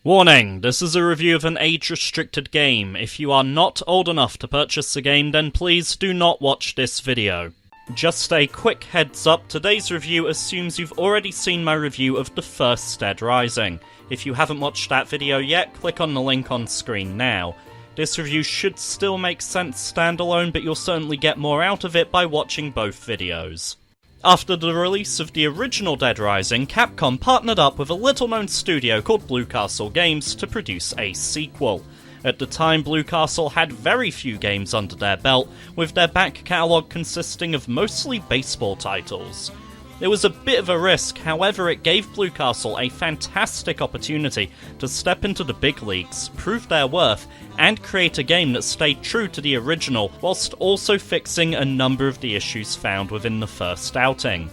Warning, this is a review of an age-restricted game. If you are not old enough to purchase the game, then please do not watch this video. Just a quick heads up, today's review assumes you've already seen my review of the first Dead Rising. If you haven't watched that video yet, click on the link on screen now. This review should still make sense standalone, but you'll certainly get more out of it by watching both videos. After the release of the original Dead Rising, Capcom partnered up with a little-known studio called Blue Castle Games to produce a sequel. At the time, Blue Castle had very few games under their belt, with their back catalogue consisting of mostly baseball titles. It was a bit of a risk, however it gave Blue Castle a fantastic opportunity to step into the big leagues, prove their worth, and create a game that stayed true to the original, whilst also fixing a number of the issues found within the first outing.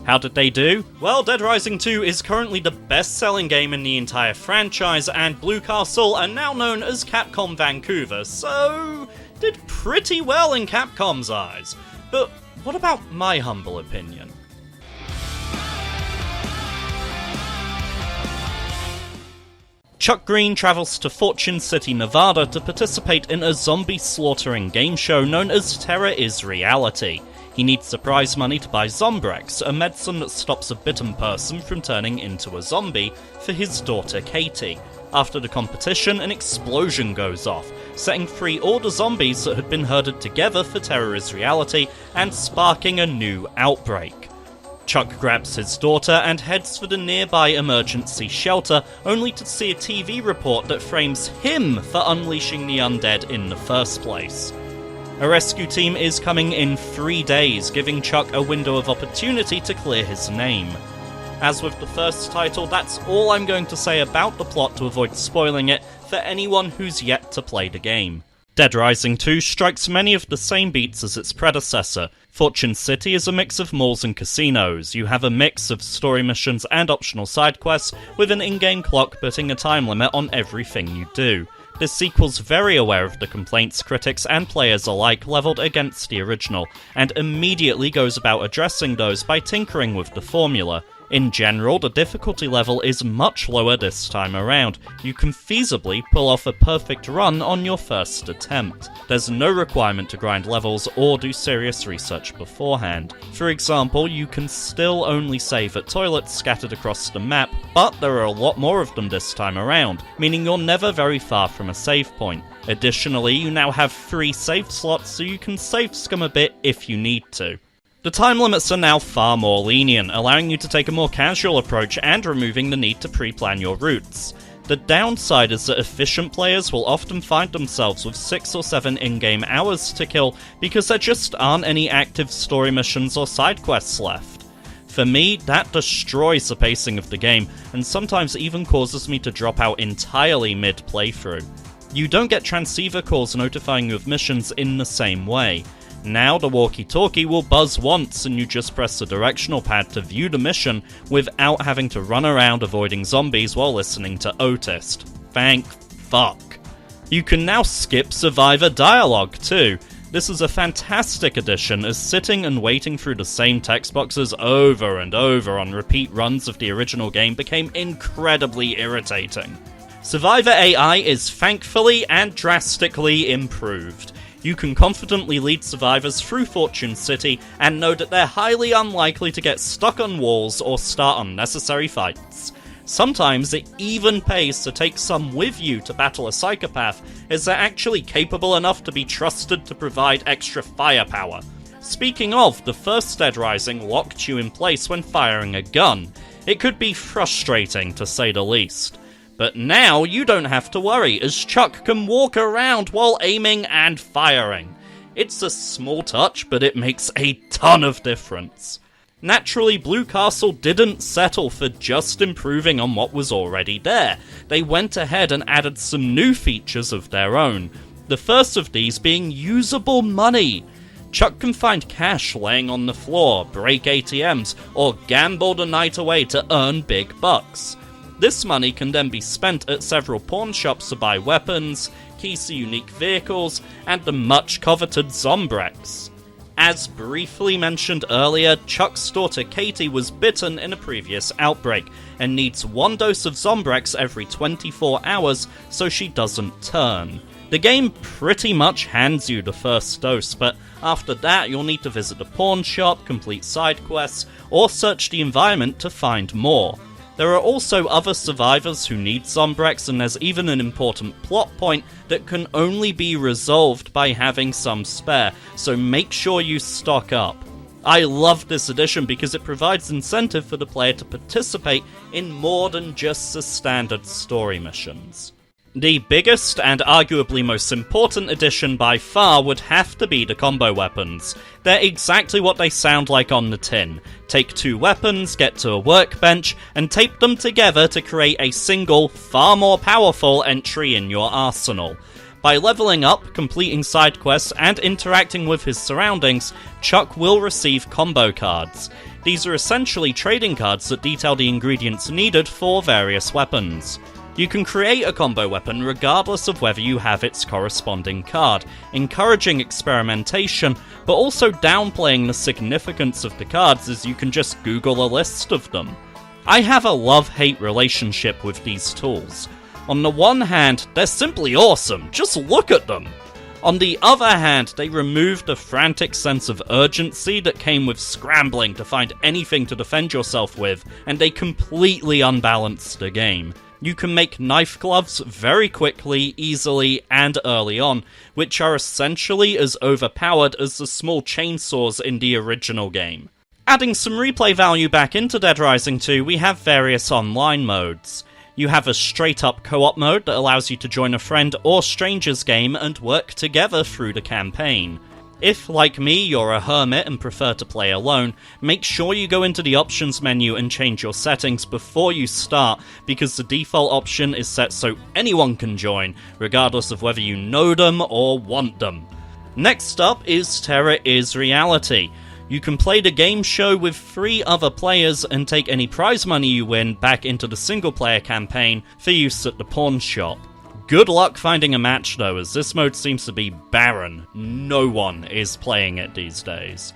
How did they do? Well, Dead Rising 2 is currently the best-selling game in the entire franchise, and Blue Castle are now known as Capcom Vancouver, so did pretty well in Capcom's eyes. But what about my humble opinion? Chuck Greene travels to Fortune City, Nevada to participate in a zombie-slaughtering game show known as Terror is Reality. He needs the prize money to buy Zombrex, a medicine that stops a bitten person from turning into a zombie, for his daughter Katey. After the competition, an explosion goes off, setting free all the zombies that had been herded together for Terror is Reality, and sparking a new outbreak. Chuck grabs his daughter and heads for the nearby emergency shelter, only to see a TV report that frames him for unleashing the undead in the first place. A rescue team is coming in 3 days, giving Chuck a window of opportunity to clear his name. As with the first title, that's all I'm going to say about the plot to avoid spoiling it for anyone who's yet to play the game. Dead Rising 2 strikes many of the same beats as its predecessor. Fortune City is a mix of malls and casinos. You have a mix of story missions and optional side quests, with an in-game clock putting a time limit on everything you do. This sequel's very aware of the complaints critics and players alike levelled against the original, and immediately goes about addressing those by tinkering with the formula. In general, the difficulty level is much lower this time around. You can feasibly pull off a perfect run on your first attempt. There's no requirement to grind levels or do serious research beforehand. For example, you can still only save at toilets scattered across the map, but there are a lot more of them this time around, meaning you're never very far from a save point. Additionally, you now have 3 save slots, so you can save scum a bit if you need to. The time limits are now far more lenient, allowing you to take a more casual approach and removing the need to pre-plan your routes. The downside is that efficient players will often find themselves with 6 or 7 in-game hours to kill because there just aren't any active story missions or side quests left. For me, that destroys the pacing of the game, and sometimes even causes me to drop out entirely mid-playthrough. You don't get transceiver calls notifying you of missions in the same way. Now the walkie-talkie will buzz once and you just press the directional pad to view the mission without having to run around avoiding zombies while listening to Otis. Thank fuck. You can now skip survivor dialogue too. This is a fantastic addition, as sitting and waiting through the same text boxes over and over on repeat runs of the original game became incredibly irritating. Survivor AI is thankfully and drastically improved. You can confidently lead survivors through Fortune City and know that they're highly unlikely to get stuck on walls or start unnecessary fights. Sometimes it even pays to take some with you to battle a psychopath, as they're actually capable enough to be trusted to provide extra firepower. Speaking of, the first Dead Rising locked you in place when firing a gun. It could be frustrating, to say the least. But now you don't have to worry, as Chuck can walk around while aiming and firing. It's a small touch, but it makes a ton of difference. Naturally, Blue Castle didn't settle for just improving on what was already there. They went ahead and added some new features of their own. The first of these being usable money. Chuck can find cash laying on the floor, break ATMs, or gamble the night away to earn big bucks. This money can then be spent at several pawn shops to buy weapons, keys to unique vehicles, and the much coveted Zombrex. As briefly mentioned earlier, Chuck's daughter Katey was bitten in a previous outbreak, and needs 1 dose of Zombrex every 24 hours so she doesn't turn. The game pretty much hands you the first dose, but after that you'll need to visit a pawn shop, complete side quests, or search the environment to find more. There are also other survivors who need Zombrex, and there's even an important plot point that can only be resolved by having some spare, so make sure you stock up. I love this edition because it provides incentive for the player to participate in more than just the standard story missions. The biggest and arguably most important addition by far would have to be the combo weapons. They're exactly what they sound like on the tin. Take 2 weapons, get to a workbench, and tape them together to create a single, far more powerful entry in your arsenal. By leveling up, completing side quests, and interacting with his surroundings, Chuck will receive combo cards. These are essentially trading cards that detail the ingredients needed for various weapons. You can create a combo weapon regardless of whether you have its corresponding card, encouraging experimentation, but also downplaying the significance of the cards as you can just Google a list of them. I have a love-hate relationship with these tools. On the one hand, they're simply awesome, just look at them! On the other hand, they remove the frantic sense of urgency that came with scrambling to find anything to defend yourself with, and they completely unbalance the game. You can make knife gloves very quickly, easily, and early on, which are essentially as overpowered as the small chainsaws in the original game. Adding some replay value back into Dead Rising 2, we have various online modes. You have a straight-up co-op mode that allows you to join a friend or stranger's game and work together through the campaign. If, like me, you're a hermit and prefer to play alone, make sure you go into the options menu and change your settings before you start, because the default option is set so anyone can join, regardless of whether you know them or want them. Next up is Terror is Reality. You can play the game show with 3 other players and take any prize money you win back into the single-player campaign for use at the pawn shop. Good luck finding a match though, as this mode seems to be barren. No one is playing it these days.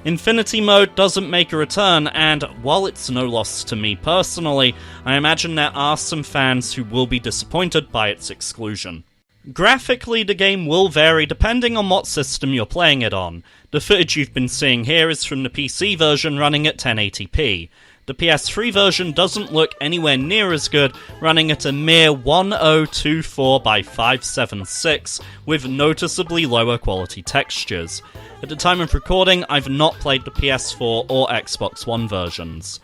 Infinity mode doesn't make a return, and while it's no loss to me personally, I imagine there are some fans who will be disappointed by its exclusion. Graphically, the game will vary depending on what system you're playing it on. The footage you've been seeing here is from the PC version running at 1080p. The PS3 version doesn't look anywhere near as good, running at a mere 1024 by 576, with noticeably lower quality textures. At the time of recording, I've not played the PS4 or Xbox One versions.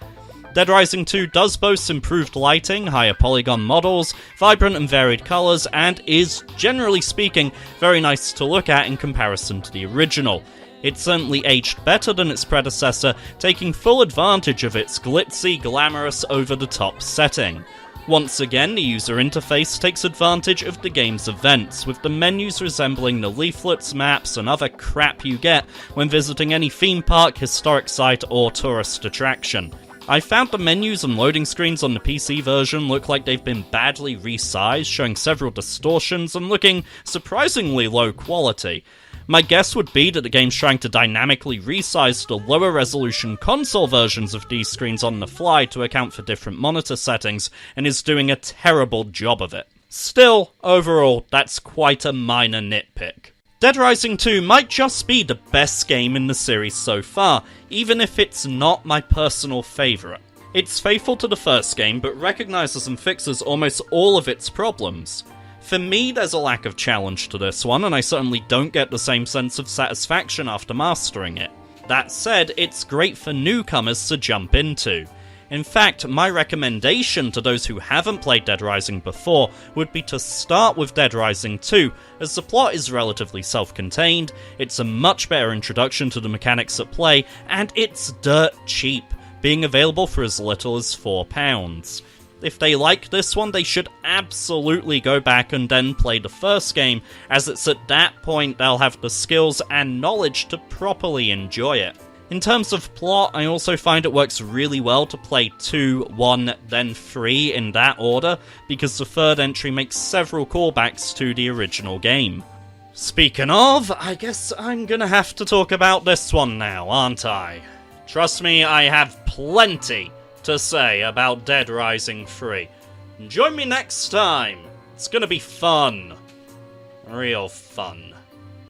Dead Rising 2 does boast improved lighting, higher polygon models, vibrant and varied colours, and is, generally speaking, very nice to look at in comparison to the original. It certainly aged better than its predecessor, taking full advantage of its glitzy, glamorous, over-the-top setting. Once again, the user interface takes advantage of the game's events, with the menus resembling the leaflets, maps, and other crap you get when visiting any theme park, historic site, or tourist attraction. I found the menus and loading screens on the PC version look like they've been badly resized, showing several distortions and looking surprisingly low quality. My guess would be that the game's trying to dynamically resize the lower resolution console versions of these screens on the fly to account for different monitor settings, and is doing a terrible job of it. Still, overall, that's quite a minor nitpick. Dead Rising 2 might just be the best game in the series so far, even if it's not my personal favourite. It's faithful to the first game, but recognises and fixes almost all of its problems. For me, there's a lack of challenge to this one, and I certainly don't get the same sense of satisfaction after mastering it. That said, it's great for newcomers to jump into. In fact, my recommendation to those who haven't played Dead Rising before would be to start with Dead Rising 2, as the plot is relatively self-contained, it's a much better introduction to the mechanics at play, and it's dirt cheap, being available for as little as £4. If they like this one, they should absolutely go back and then play the first game, as it's at that point they'll have the skills and knowledge to properly enjoy it. In terms of plot, I also find it works really well to play 2, 1, then 3 in that order, because the third entry makes several callbacks to the original game. Speaking of, I guess I'm gonna have to talk about this one now, aren't I? Trust me, I have plenty to say about Dead Rising 3. Join me next time. It's gonna be fun. Real fun.